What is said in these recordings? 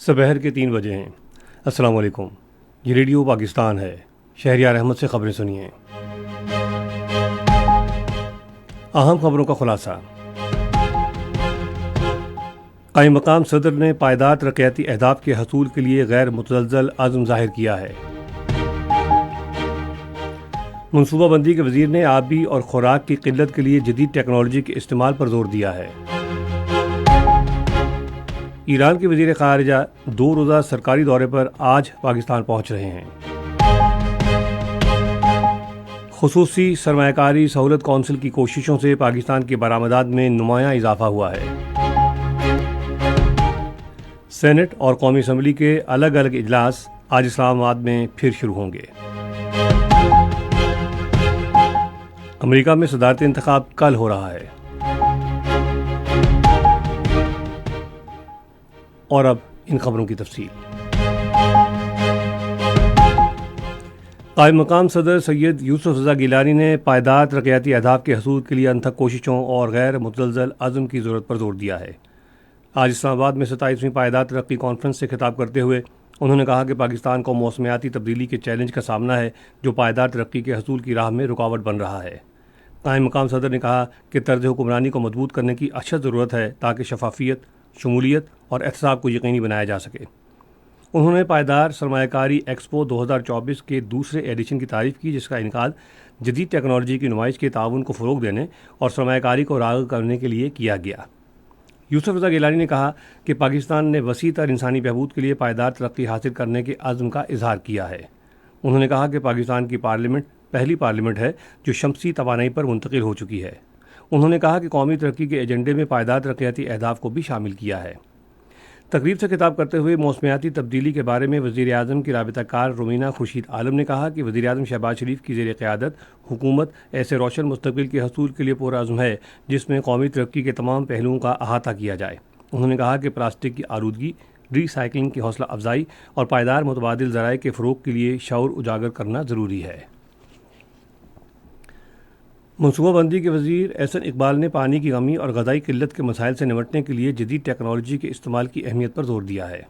سپہر کے 3 بجے ہیں۔ السلام علیکم، یہ ریڈیو پاکستان ہے۔ شہریار احمد سے خبریں سنیے۔ اہم خبروں کا خلاصہ۔ قائم مقام صدر نے پائیدار ترقیاتی اہداف کے حصول کے لیے غیر متزلزل عزم ظاہر کیا ہے۔ منصوبہ بندی کے وزیر نے آبی اور خوراک کی قلت کے لیے جدید ٹیکنالوجی کے استعمال پر زور دیا ہے۔ ایران کے وزیر خارجہ 2 روزہ سرکاری دورے پر آج پاکستان پہنچ رہے ہیں۔ خصوصی سرمایہ کاری سہولت کونسل کی کوششوں سے پاکستان کی برآمدات میں نمایاں اضافہ ہوا ہے۔ سینٹ اور قومی اسمبلی کے الگ الگ اجلاس آج اسلام آباد میں پھر شروع ہوں گے۔ امریکہ میں صدارتی انتخاب کل ہو رہا ہے۔ اور اب ان خبروں کی تفصیل۔ قائم مقام صدر سید یوسف رضا گیلانی نے پائیدار ترقیاتی اہداف کے حصول کے لیے انتھک کوششوں اور غیر متزلزل عزم کی ضرورت پر زور دیا ہے۔ آج اسلام آباد میں 27ویں پائیدار ترقی کانفرنس سے خطاب کرتے ہوئے انہوں نے کہا کہ پاکستان کو موسمیاتی تبدیلی کے چیلنج کا سامنا ہے جو پائیدار ترقی کے حصول کی راہ میں رکاوٹ بن رہا ہے۔ قائم مقام صدر نے کہا کہ طرز حکمرانی کو مضبوط کرنے کی اشد ضرورت ہے تاکہ شفافیت، شمولیت اور احتساب کو یقینی بنایا جا سکے۔ انہوں نے پائیدار سرمایہ کاری ایکسپو 2024 کے دوسرے ایڈیشن کی تعریف کی جس کا انعقاد جدید ٹیکنالوجی کی نمائش کے تعاون کو فروغ دینے اور سرمایہ کاری کو راغب کرنے کے لیے کیا گیا۔ یوسف رضا گیلانی نے کہا کہ پاکستان نے وسیع تر انسانی بہبود کے لیے پائیدار ترقی حاصل کرنے کے عزم کا اظہار کیا ہے۔ انہوں نے کہا کہ پاکستان کی پارلیمنٹ پہلی پارلیمنٹ ہے جو شمسی توانائی پر منتقل ہو چکی ہے۔ انہوں نے کہا کہ قومی ترقی کے ایجنڈے میں پائیدار ترقیاتی اہداف کو بھی شامل کیا ہے۔ تقریب سے خطاب کرتے ہوئے موسمیاتی تبدیلی کے بارے میں وزیر اعظم کی رابطہ کار رومینہ خورشید عالم نے کہا کہ وزیر اعظم شہباز شریف کی زیر قیادت حکومت ایسے روشن مستقبل کے حصول کے لیے پرعزم ہے جس میں قومی ترقی کے تمام پہلوؤں کا احاطہ کیا جائے۔ انہوں نے کہا کہ پلاسٹک کی آلودگی، ری سائیکلنگ کی حوصلہ افزائی اور پائیدار متبادل ذرائع کے فروغ کے لیے شعور اجاگر کرنا ضروری ہے۔ منصوبہ بندی کے وزیر احسن اقبال نے پانی کی کمی اور غذائی قلت کے مسائل سے نمٹنے کے لیے جدید ٹیکنالوجی کے استعمال کی اہمیت پر زور دیا ہے۔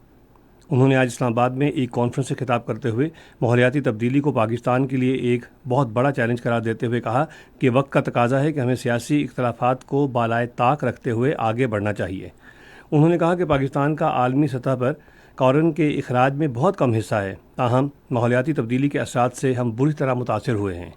انہوں نے آج اسلام آباد میں ایک کانفرنس سے خطاب کرتے ہوئے ماحولیاتی تبدیلی کو پاکستان کے لیے ایک بہت بڑا چیلنج قرار دیتے ہوئے کہا کہ وقت کا تقاضا ہے کہ ہمیں سیاسی اختلافات کو بالائے طاق رکھتے ہوئے آگے بڑھنا چاہیے۔ انہوں نے کہا کہ پاکستان کا عالمی سطح پر کاربن کے اخراج میں بہت کم حصہ ہے، تاہم ماحولیاتی تبدیلی کے اثرات سے ہم بری طرح متاثر ہوئے ہیں۔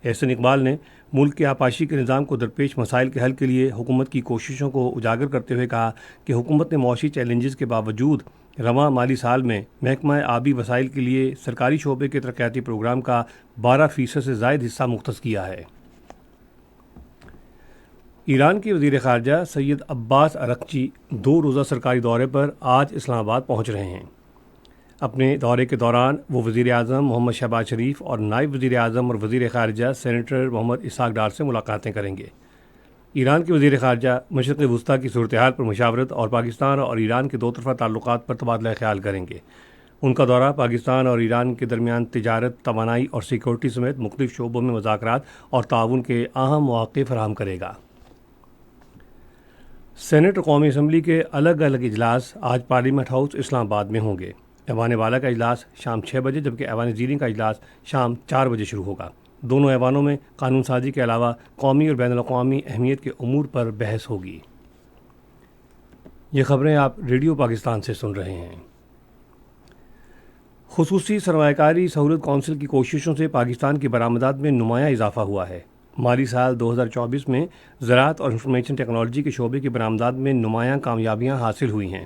احسن اقبال نے ملک کے آبپاشی کے نظام کو درپیش مسائل کے حل کے لیے حکومت کی کوششوں کو اجاگر کرتے ہوئے کہا کہ حکومت نے معاشی چیلنجز کے باوجود رواں مالی سال میں محکمہ آبی وسائل کے لیے سرکاری شعبے کے ترقیاتی پروگرام کا 12% سے زائد حصہ مختص کیا ہے۔ ایران کے وزیر خارجہ سید عباس ارغچی 2 روزہ سرکاری دورے پر آج اسلام آباد پہنچ رہے ہیں۔ اپنے دورے کے دوران وہ وزیر اعظم محمد شہباز شریف اور نائب وزیر اعظم اور وزیر خارجہ سینیٹر محمد اسحاق ڈار سے ملاقاتیں کریں گے۔ ایران کے وزیر خارجہ مشرق وسطیٰ کی صورتحال پر مشاورت اور پاکستان اور ایران کے 2 طرفہ تعلقات پر تبادلہ خیال کریں گے۔ ان کا دورہ پاکستان اور ایران کے درمیان تجارت، توانائی اور سیکورٹی سمیت مختلف شعبوں میں مذاکرات اور تعاون کے اہم مواقع فراہم کرے گا۔ سینٹ اور قومی اسمبلی کے الگ الگ اجلاس آج پارلیمنٹ ہاؤس اسلام آباد میں ہوں گے۔ ایوان والا کا اجلاس شام 6 بجے جبکہ ایوان زیریں کا اجلاس شام 4 بجے شروع ہوگا۔ دونوں ایوانوں میں قانون سازی کے علاوہ قومی اور بین الاقوامی اہمیت کے امور پر بحث ہوگی۔ یہ خبریں آپ ریڈیو پاکستان سے سن رہے ہیں۔ خصوصی سرمایہ کاری سہولت کونسل کی کوششوں سے پاکستان کی برآمدات میں نمایاں اضافہ ہوا ہے۔ مالی سال 2024 میں زراعت اور انفارمیشن ٹیکنالوجی کے شعبے کی برآمدات میں نمایاں کامیابیاں حاصل ہوئی ہیں۔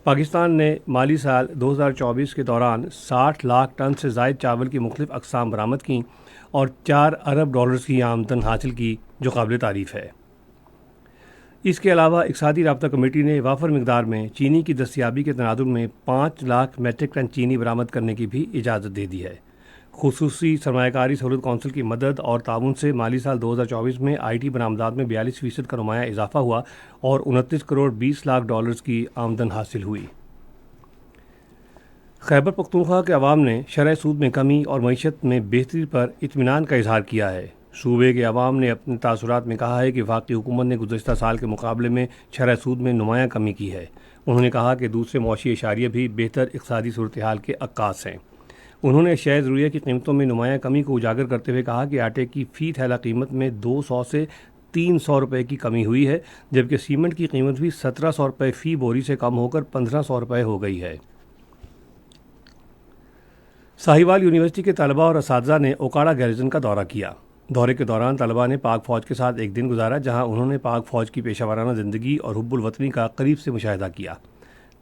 پاکستان نے مالی سال 2024 کے دوران 60 لاکھ ٹن سے زائد چاول کی مختلف اقسام برآمد کیں اور 4 ارب ڈالرز کی آمدن حاصل کی جو قابل تعریف ہے۔ اس کے علاوہ اقتصادی رابطہ کمیٹی نے وافر مقدار میں چینی کی دستیابی کے تناظر میں 5 لاکھ میٹرک ٹن چینی برآمد کرنے کی بھی اجازت دے دی ہے۔ خصوصی سرمایہ کاری سہولت کونسل کی مدد اور تعاون سے مالی سال 2024 میں آئی ٹی برآمدات میں 42% کا نمایاں اضافہ ہوا اور 29 کروڑ 20 لاکھ ڈالرز کی آمدن حاصل ہوئی۔ خیبر پختونخوا کے عوام نے شرح سود میں کمی اور معیشت میں بہتری پر اطمینان کا اظہار کیا ہے۔ صوبے کے عوام نے اپنے تاثرات میں کہا ہے کہ وفاقی حکومت نے گزشتہ سال کے مقابلے میں شرح سود میں نمایاں کمی کی ہے۔ انہوں نے کہا کہ دوسرے معاشی اشاریے بھی بہتر اقتصادی صورتحال کے عکاس ہیں۔ انہوں نے اشیاء ضروریہ کی قیمتوں میں نمایاں کمی کو اجاگر کرتے ہوئے کہا کہ آٹے کی فی تھیلا قیمت میں 200 سے 300 روپے کی کمی ہوئی ہے، جبکہ سیمنٹ کی قیمت بھی 1700 روپے فی بوری سے کم ہو کر 1500 روپے ہو گئی ہے۔ ساہیوال یونیورسٹی کے طلباء اور اساتذہ نے اوکاڑا گیریژن کا دورہ کیا۔ دورے کے دوران طلباء نے پاک فوج کے ساتھ ایک دن گزارا، جہاں انہوں نے پاک فوج کی پیشہ ورانہ زندگی اور حب الوطنی کا قریب سے مشاہدہ کیا۔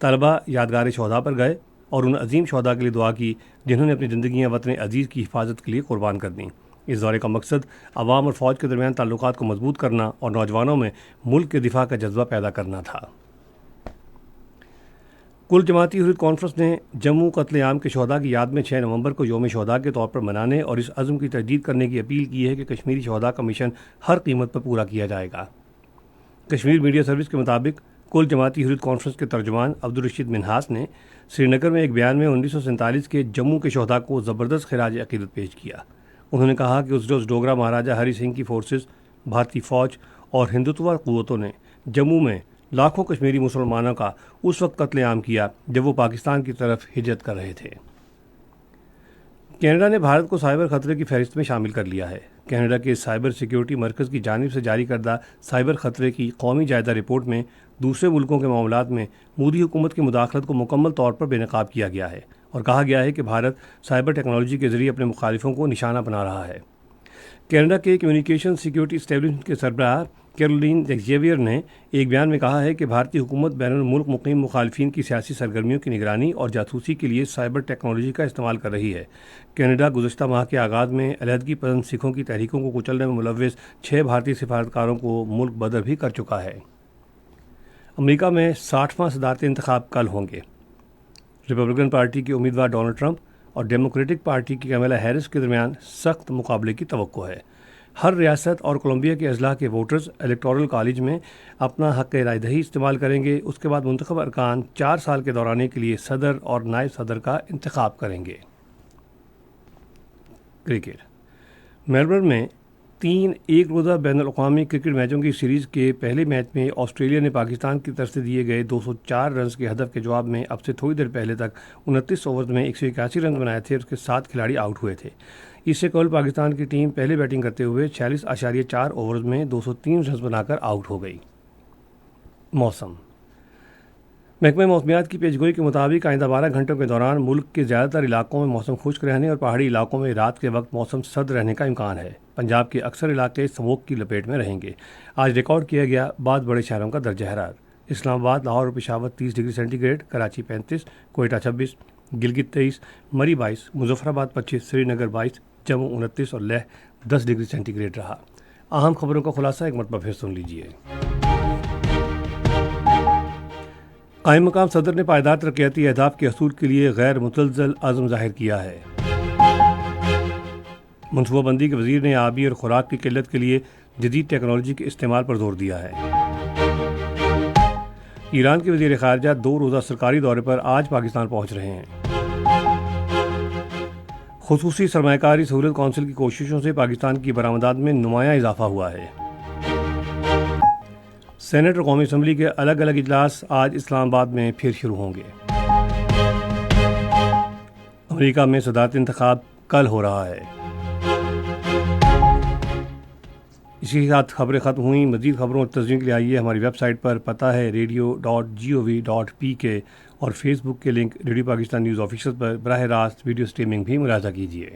طلباء یادگار شہداء پر گئے اور ان عظیم شہداء کے لیے دعا کی جنہوں نے اپنی زندگیاں وطن عزیز کی حفاظت کے لیے قربان کر دیں۔ اس دورے کا مقصد عوام اور فوج کے درمیان تعلقات کو مضبوط کرنا اور نوجوانوں میں ملک کے دفاع کا جذبہ پیدا کرنا تھا۔ کل جماعتی حریت کانفرنس نے جموں قتل عام کے شہداء کی یاد میں 6 نومبر کو یوم شہداء کے طور پر منانے اور اس عزم کی تجدید کرنے کی اپیل کی ہے کہ کشمیری شہداء کا مشن ہر قیمت پر پورا کیا جائے گا۔ کشمیر میڈیا سروس کے مطابق کل جماعتی حریت کانفرنس کے ترجمان عبدالرشید منہاس نے سری نگر میں ایک بیان میں 1947 کے جموں کے شہداء کو زبردست خراج عقیدت پیش کیا۔ انہوں نے کہا کہ اس روز ڈوگرا مہاراجہ ہری سنگھ کی فورسز، بھارتی فوج اور ہندوتوا قوتوں نے جموں میں لاکھوں کشمیری مسلمانوں کا اس وقت قتل عام کیا جب وہ پاکستان کی طرف ہجرت کر رہے تھے۔ کینیڈا نے بھارت کو سائبر خطرے کی فہرست میں شامل کر لیا ہے۔ کینیڈا کے سائبر سیکیورٹی مرکز کی جانب سے جاری کردہ سائبر خطرے کی قومی جائزہ رپورٹ میں دوسرے ملکوں کے معاملات میں مودی حکومت کی مداخلت کو مکمل طور پر بے نقاب کیا گیا ہے اور کہا گیا ہے کہ بھارت سائبر ٹیکنالوجی کے ذریعے اپنے مخالفوں کو نشانہ بنا رہا ہے۔ کینیڈا کے کمیونیکیشن سیکیورٹی اسٹیبلشمنٹ کے سربراہ کیرولین زیویئر نے ایک بیان میں کہا ہے کہ بھارتی حکومت بین الملک مقیم مخالفین کی سیاسی سرگرمیوں کی نگرانی اور جاسوسی کے لیے سائبر ٹیکنالوجی کا استعمال کر رہی ہے۔ کینیڈا گزشتہ ماہ کے آغاز میں علیحدگی پسند سکھوں کی تحریکوں کو کچلنے میں ملوث 6 بھارتی سفارتکاروں کو ملک بدر بھی کر چکا ہے۔ امریکہ میں 60واں صدارتی انتخاب کل ہوں گے۔ ریپبلکن پارٹی کے امیدوار ڈونلڈ ٹرمپ اور ڈیموکریٹک پارٹی کی کیملا ہیرس کے درمیان سخت مقابلے کی توقع ہے۔ ہر ریاست اور کولمبیا کے اضلاع کے ووٹرز الیکٹورل کالج میں اپنا حق رائے دہی استعمال کریں گے۔ اس کے بعد منتخب ارکان 4 سال کے دورانیے کے لیے صدر اور نائب صدر کا انتخاب کریں گے۔ کرکٹ میلبرن میں 3 ایک روزہ بین الاقوامی کرکٹ میچوں کی سیریز کے پہلے میچ میں آسٹریلیا نے پاکستان کی طرف سے دیے گئے 204 رنز کے ہدف کے جواب میں اب سے تھوڑی دیر پہلے تک 29 اوورز میں 181 رنز بنائے تھے اور اس کے 7 کھلاڑی آؤٹ ہوئے تھے۔ اس سے قبل پاکستان کی ٹیم پہلے بیٹنگ کرتے ہوئے 46.4 اوورز میں 203 رنز بنا کر آؤٹ ہو گئی۔ موسم محکمہ موسمیات کی پیشگوئی کے مطابق آئندہ 12 گھنٹوں کے دوران ملک کے زیادہ تر علاقوں میں موسم خشک رہنے اور پہاڑی علاقوں میں رات کے وقت موسم سرد رہنے کا امکان ہے۔ پنجاب کے اکثر علاقے سموک کی لپیٹ میں رہیں گے۔ آج ریکارڈ کیا گیا بعض بڑے شہروں کا درجہ حرارت: اسلام آباد، لاہور اور Peshawar 30 degree centigrade, Karachi 35، Quetta 26، Gilgit 23، Murree 22، Muzaffarabad 25، سری نگر 22، جموں 29 اور لیہ 10 ڈگری سینٹی گریڈ رہا۔ اہم خبروں کا خلاصہ ایک مرتبہ پھر سن لیجیے۔ قائم مقام صدر نے پائیدار ترقیاتی اہداف کے حصول کے لیے غیر متزلزل عزم ظاہر کیا ہے۔ منصوبہ بندی کے وزیر نے آبی اور خوراک کی قلت کے لیے جدید ٹیکنالوجی کے استعمال پر زور دیا ہے۔ ایران کے وزیر خارجہ 2 روزہ سرکاری دورے پر آج پاکستان پہنچ رہے ہیں۔ خصوصی سرمایہ کاری سہولت کونسل کی کوششوں سے پاکستان کی برآمدات میں نمایاں اضافہ ہوا ہے۔ سینٹ اور قومی اسمبلی کے الگ الگ اجلاس آج اسلام آباد میں پھر شروع ہوں گے۔ امریکہ میں صدارتی انتخاب کل ہو رہا ہے۔ اسی کے ساتھ خبریں ختم ہوئیں۔ مزید خبروں اور تجزیوں کے لیے آئیے ہماری ویب سائٹ پر، پتہ ہے radio.gov.pk، اور فیس بک کے link radio Pakistan news official پر براہ راست ویڈیو سٹریمنگ بھی ملاحظہ کیجیے۔